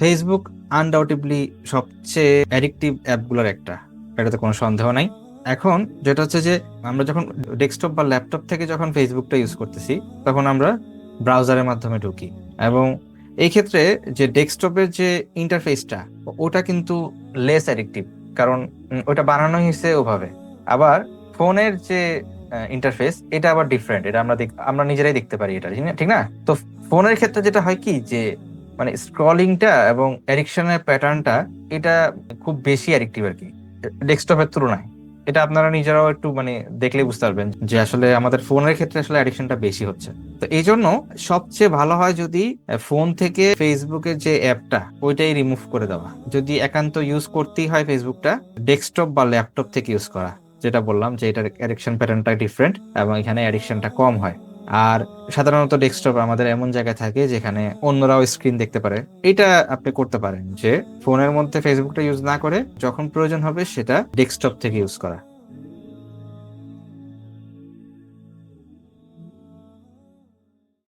Facebook undoubtedly সবচেয়ে addictive অ্যাপগুলোর একটা, এটাতে কোনো সন্দেহ নাই। এখন যেটা হচ্ছে যে আমরা যখন ডেস্কটপ বা ল্যাপটপ থেকে যখন ফেসবুকটা ইউজ করতেছি, তখন আমরা ব্রাউজারের মাধ্যমে ঢুকি, এবং এই ক্ষেত্রে যে ডেস্কটপের যে ইন্টারফেসটা, ওটা কিন্তু লেস অ্যাডিকটিভ, কারণ ওটা বানানো হয়েছে ওভাবে। আবার ফোনের যে ইন্টারফেস, এটা আবার ডিফারেন্ট, এটা আমরা নিজেরাই দেখতে পারি, এটা ঠিক না? তো ফোনের ক্ষেত্রে যেটা হয় কি যে মানে স্ক্রলিংটা এবং অ্যাডিকশনের প্যাটার্নটা, এটা খুব বেশি অ্যাডিকটিভ আর কি ডেস্কটপের তুলনায়। এটা আপনারা নিজেরাও একটু মানে দেখলে বুঝতে পারবেন যে আসলে আমাদের ফোনের ক্ষেত্রে আসলে অ্যাডিকশনটা বেশি হচ্ছে। তো এই জন্য সবচেয়ে ভালো হয় যদি ফোন থেকে ফেসবুকের যে অ্যাপটা ওইটাই রিমুভ করে দেওয়া। যদি একান্ত ইউজ করতেই হয় ফেসবুকটা, ডেস্কটপ বা ল্যাপটপ থেকে ইউজ করা। যেটা বললাম যে এটার অ্যাডিকশন প্যাটার্নটা ডিফারেন্ট এবং এখানে অ্যাডিকশনটা কম হয়। আর সাধারণত ডেস্কটপ আমাদের এমন জায়গায় থাকে যেখানে অন্যরাও স্ক্রিন দেখতে পারে। এটা আপনি করতে পারেন যে ফোনের মধ্যে ফেসবুকটা ইউজ না করে যখন প্রয়োজন হবে সেটা ডেস্কটপ থেকে ইউজ করা।